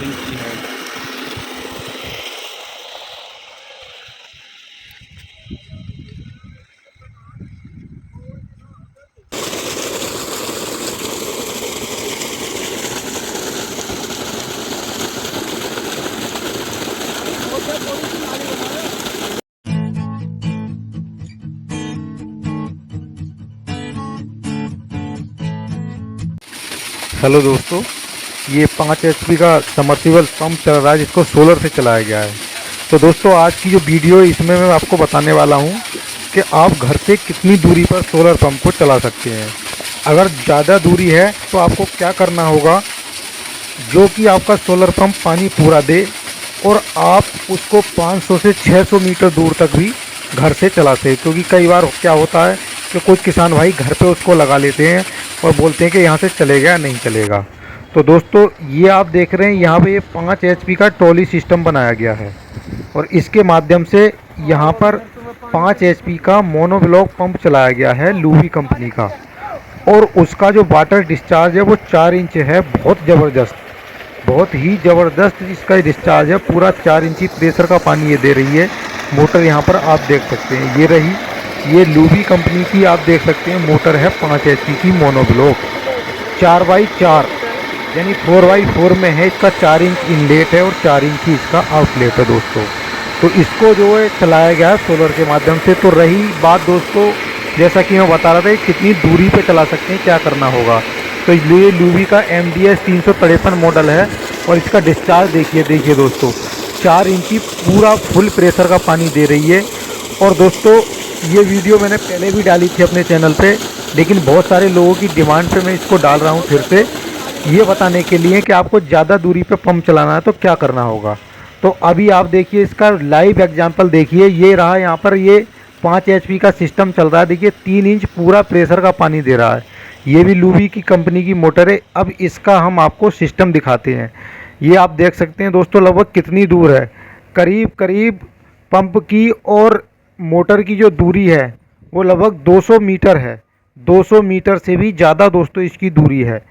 Boring की है। Hello दोस्तों, ये 5 एचपी का समर्सिबल पंप चल रहा है जिसको सोलर से चलाया गया है। तो दोस्तों आज की जो वीडियो है इसमें मैं आपको बताने वाला हूँ कि आप घर से कितनी दूरी पर सोलर पंप को चला सकते हैं। अगर ज़्यादा दूरी है तो आपको क्या करना होगा, जो कि आपका सोलर पंप पानी पूरा दे और आप उसको 500 से 600 मीटर दूर तक भी घर से चलाते हैं। क्योंकि कई बार क्या होता है कि कुछ किसान भाई घर पे उसको लगा लेते हैं और बोलते हैं कि यहाँ से चलेगा या नहीं चलेगा। तो दोस्तों ये आप देख रहे हैं यहाँ पे ये 5 एचपी का ट्रॉली सिस्टम बनाया गया है और इसके माध्यम से यहाँ पर 5 एचपी का मोनोब्लॉक पंप चलाया गया है लूवी कंपनी का। और उसका जो वाटर डिस्चार्ज है वो 4 इंच है। बहुत ही ज़बरदस्त इसका डिस्चार्ज है। पूरा 4 इंची प्रेशर का पानी ये दे रही है मोटर। यहाँ पर आप देख सकते हैं ये रही, ये लूवी कंपनी की आप देख सकते हैं मोटर है 5 एचपी की मोनोब्लॉक 4x4 यानी 4x4 में है। इसका 4 इंच इनलेट है और 4 इंच ही इसका आउटलेट है दोस्तों। तो इसको जो है चलाया गया है सोलर के माध्यम से। तो रही बात दोस्तों, जैसा कि मैं बता रहा था कितनी दूरी पे चला सकते हैं, क्या करना होगा। तो ये लूवी का MDS 353 मॉडल है और इसका डिस्चार्ज देखिए दोस्तों, 4 इंची पूरा फुल प्रेशर का पानी दे रही है। और दोस्तों ये वीडियो मैंने पहले भी डाली थी अपने चैनल पे, लेकिन बहुत सारे लोगों की डिमांड पे मैं इसको डाल रहा हूँ फिर से, ये बताने के लिए कि आपको ज़्यादा दूरी पे पंप चलाना है तो क्या करना होगा। तो अभी आप देखिए इसका लाइव एग्जांपल देखिए। ये रहा यहाँ पर ये 5 एचपी का सिस्टम चल रहा है। देखिए 3 इंच पूरा प्रेशर का पानी दे रहा है। ये भी लूवी की कंपनी की मोटर है। अब इसका हम आपको सिस्टम दिखाते हैं। ये आप देख सकते हैं दोस्तों लगभग कितनी दूर है, करीब पंप की और मोटर की जो दूरी है वो लगभग 200 मीटर है। 200 मीटर से भी ज़्यादा दोस्तों इसकी दूरी है।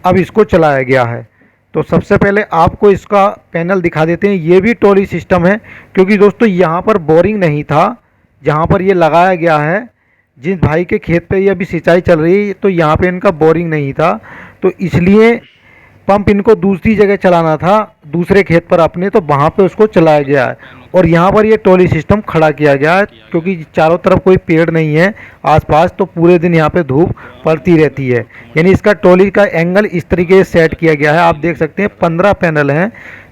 अब इसको चलाया गया है। तो सबसे पहले आपको इसका पैनल दिखा देते हैं। ये भी ट्रॉली सिस्टम है, क्योंकि दोस्तों यहाँ पर बोरिंग नहीं था जहाँ पर ये लगाया गया है। जिस भाई के खेत पे ये अभी सिंचाई चल रही है तो यहाँ पे इनका बोरिंग नहीं था, तो इसलिए पंप इनको दूसरी जगह चलाना था, दूसरे खेत पर अपने, तो वहाँ पे उसको चलाया गया है। और यहाँ पर ये ट्रॉली सिस्टम खड़ा किया गया है, क्योंकि चारों तरफ कोई पेड़ नहीं है आसपास, तो पूरे दिन यहाँ पे धूप पड़ती रहती है। यानी इसका ट्रॉली का एंगल इस तरीके से सेट किया गया है। आप देख सकते हैं 15 पैनल हैं,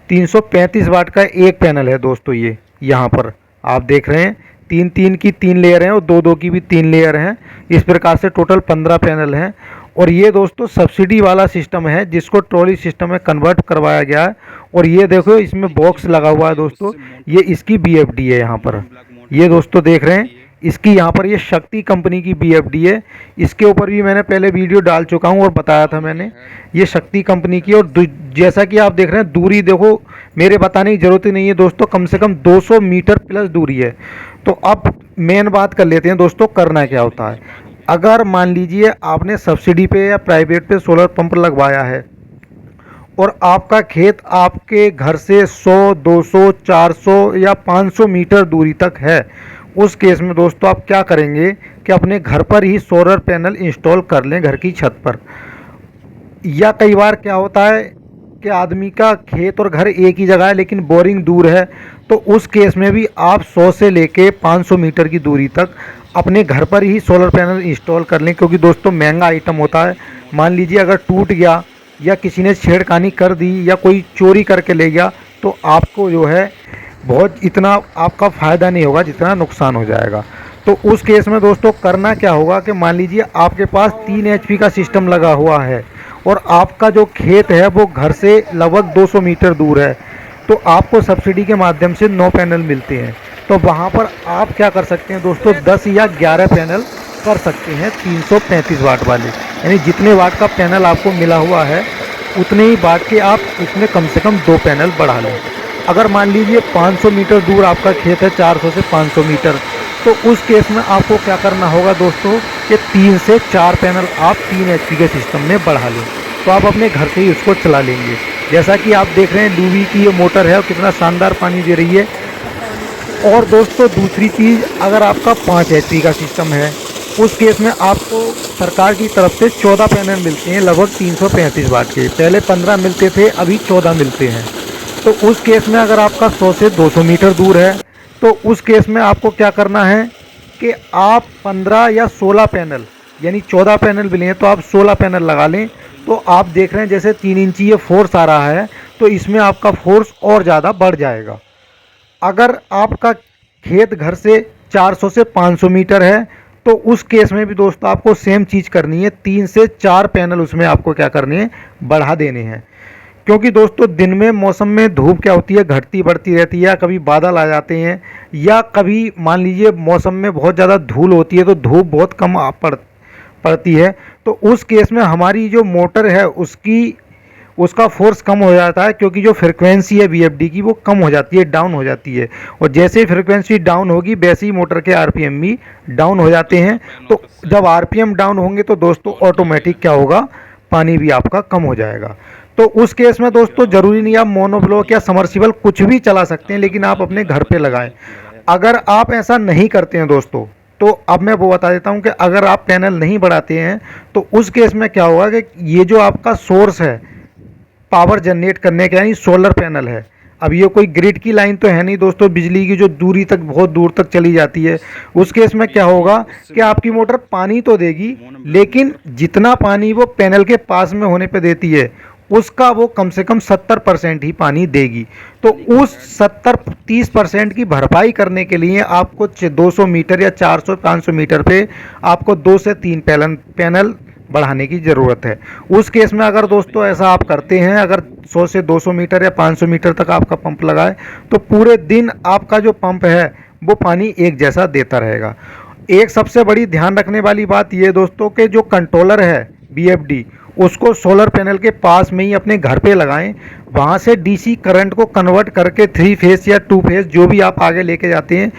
335 वाट का एक पैनल है दोस्तों। ये यहाँ पर आप देख रहे हैं 3 की 3 लेयर हैं और 2 की भी 3 लेयर हैं। इस प्रकार से टोटल 15 पैनल हैं। और ये दोस्तों सब्सिडी वाला सिस्टम है जिसको ट्रॉली सिस्टम में कन्वर्ट करवाया गया है। और ये देखो इसमें बॉक्स लगा हुआ है दोस्तों, ये इसकी BFD है। यहाँ पर ये दोस्तों देख रहे हैं इसकी, यहाँ पर ये शक्ति कंपनी की BFD है। इसके ऊपर भी मैंने पहले वीडियो डाल चुका हूँ और बताया था मैंने, ये शक्ति कंपनी की। और जैसा कि आप देख रहे हैं दूरी देखो, मेरे बताने की ज़रूरत ही नहीं है दोस्तों, कम से कम 200 मीटर प्लस दूरी है। तो अब मेन बात कर लेते हैं दोस्तों, करना क्या होता है। अगर मान लीजिए आपने सब्सिडी पे या प्राइवेट पे सोलर पंप लगवाया है और आपका खेत आपके घर से 100, 200, 400 या 500 मीटर दूरी तक है, उस केस में दोस्तों आप क्या करेंगे कि अपने घर पर ही सोलर पैनल इंस्टॉल कर लें घर की छत पर। या कई बार क्या होता है कि आदमी का खेत और घर एक ही जगह है लेकिन बोरिंग दूर है, तो उस केस में भी आप 100 से लेके 500 मीटर की दूरी तक अपने घर पर ही सोलर पैनल इंस्टॉल कर लें। क्योंकि दोस्तों महंगा आइटम होता है, मान लीजिए अगर टूट गया या किसी ने छेड़खानी कर दी या कोई चोरी करके ले गया, तो आपको जो है बहुत इतना आपका फ़ायदा नहीं होगा जितना नुकसान हो जाएगा। तो उस केस में दोस्तों करना क्या होगा कि मान लीजिए आपके पास 3 एचपी का सिस्टम लगा हुआ है और आपका जो खेत है वो घर से लगभग 200 मीटर दूर है, तो आपको सब्सिडी के माध्यम से 9 पैनल मिलते हैं। तो वहाँ पर आप क्या कर सकते हैं दोस्तों, 10 या 11 पैनल कर सकते हैं 335 वाट वाले। यानी जितने वाट का पैनल आपको मिला हुआ है उतने ही वाट के आप इसमें कम से कम 2 पैनल बढ़ा लें। अगर मान लीजिए 500 मीटर दूर आपका खेत है, 400 से 500 मीटर, तो उस केस में आपको क्या करना होगा दोस्तों कि 3 से 4 पैनल आप 3 एचपी के सिस्टम में बढ़ा लें, तो आप अपने घर से ही उसको चला लेंगे। जैसा कि आप देख रहे हैं लूवी की ये मोटर है और कितना शानदार पानी दे रही है। और दोस्तों दूसरी चीज़, अगर आपका 5 HP का सिस्टम है उस केस में आपको सरकार की तरफ से 14 पैनल मिलते हैं लगभग 335 वाट के। पहले 15 मिलते थे, अभी 14 मिलते हैं। तो उस केस में अगर आपका 100 से 200 मीटर दूर है तो उस केस में आपको क्या करना है कि आप 15 या 16 पैनल, यानी 14 पैनल मिले हैं तो आप 16 पैनल लगा लें। तो आप देख रहे हैं जैसे 3 इंची ये फोर्स आ रहा है तो इसमें आपका फोर्स और ज़्यादा बढ़ जाएगा। अगर आपका खेत घर से 400 से 500 मीटर है तो उस केस में भी दोस्तों आपको सेम चीज़ करनी है, 3 से 4 पैनल उसमें आपको क्या करनी है, बढ़ा देने हैं। क्योंकि दोस्तों दिन में मौसम में धूप क्या होती है, घटती बढ़ती रहती है, या कभी बादल आ जाते हैं या कभी मान लीजिए मौसम में बहुत ज़्यादा धूल होती है तो धूप बहुत कम पड़ती है। तो उस केस में हमारी जो मोटर है उसका फोर्स कम हो जाता है, क्योंकि जो फ्रिक्वेंसी है VFD की वो कम हो जाती है, डाउन हो जाती है। और जैसे ही फ्रिक्वेंसी डाउन होगी वैसे ही मोटर के RPM भी डाउन हो जाते हैं। तो जब RPM डाउन होंगे तो दोस्तों ऑटोमेटिक क्या होगा, पानी भी आपका कम हो जाएगा। तो उस केस में दोस्तों ज़रूरी नहीं आप मोनोब्लॉक या समर्सिबल कुछ भी चला सकते हैं, लेकिन आप अपने घर पे लगाएं। अगर आप ऐसा नहीं करते हैं दोस्तों, तो अब मैं वो बता देता हूं कि अगर आप पैनल नहीं बढ़ाते हैं तो उस केस में क्या होगा कि ये जो आपका सोर्स है पावर जनरेट करने का, यानी सोलर पैनल है, अब ये कोई ग्रिड की लाइन तो है नहीं दोस्तों, बिजली की जो दूरी तक बहुत दूर तक चली जाती है। उस केस में क्या होगा कि आपकी मोटर पानी तो देगी, लेकिन जितना पानी वो पैनल के पास में होने पे देती है उसका वो कम से कम 70% ही पानी देगी। तो उस 30% की भरपाई करने के लिए आपको 200 मीटर या 400-500 मीटर पे आपको 2 से 3 पैनल बढ़ाने की ज़रूरत है। उस केस में अगर दोस्तों ऐसा आप करते हैं, अगर 100 से 200 मीटर या 500 मीटर तक आपका पंप लगाए तो पूरे दिन आपका जो पंप है वो पानी एक जैसा देता रहेगा। एक सबसे बड़ी ध्यान रखने वाली बात ये दोस्तों कि जो कंट्रोलर है VFD उसको सोलर पैनल के पास में ही अपने घर पे लगाएं। वहाँ से DC करंट को कन्वर्ट करके 3 फेज या 2 फेज जो भी आप आगे लेके जाते हैं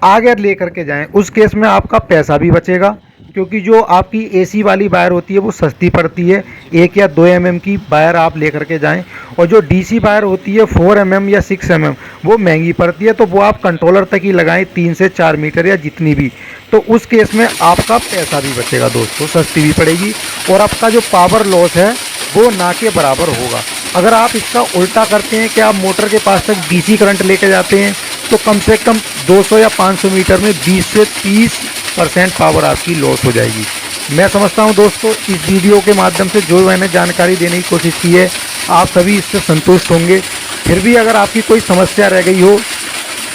आगे ले करके जाएं। उस केस में आपका पैसा भी बचेगा, क्योंकि जो आपकी AC वाली वायर होती है वो सस्ती पड़ती है, 1 या 2 mm की वायर आप ले करके जाएं। और जो DC वायर होती है 4 mm या 6 mm वो महंगी पड़ती है, तो वो आप कंट्रोलर तक ही लगाएं, 3 से 4 मीटर या जितनी भी। तो उस केस में आपका पैसा भी बचेगा दोस्तों, सस्ती भी पड़ेगी और आपका जो पावर लॉस है वो ना के बराबर होगा। अगर आप इसका उल्टा करते हैं कि आप मोटर के पास तक DC करंट लेके जाते हैं तो कम से कम 200 या 500 मीटर में 20 से 30% पावर आपकी लॉस हो जाएगी। मैं समझता हूं दोस्तों इस वीडियो के माध्यम से जो मैंने जानकारी देने की कोशिश की है आप सभी इससे संतुष्ट होंगे। फिर भी अगर आपकी कोई समस्या रह गई हो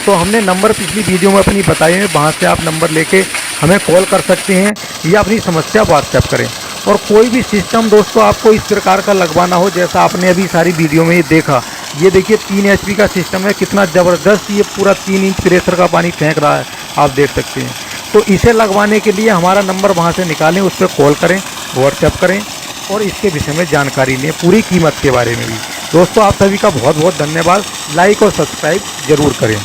तो हमने नंबर पिछली वीडियो में अपनी बताए हैं, वहाँ से आप नंबर लेके हमें कॉल कर सकते हैं या अपनी समस्या व्हाट्सएप करें। और कोई भी सिस्टम दोस्तों आपको इस प्रकार का लगवाना हो जैसा आपने अभी सारी वीडियो में ये देखा, ये देखिए 3 HP का सिस्टम है, कितना ज़बरदस्त ये पूरा 3 इंच प्रेशर का पानी फेंक रहा है, आप देख सकते हैं। तो इसे लगवाने के लिए हमारा नंबर वहाँ से निकालें, उस पर कॉल करें, व्हाट्सएप करें और इसके विषय में जानकारी लें, पूरी कीमत के बारे में भी। दोस्तों आप सभी का बहुत बहुत धन्यवाद। लाइक और सब्सक्राइब ज़रूर करें।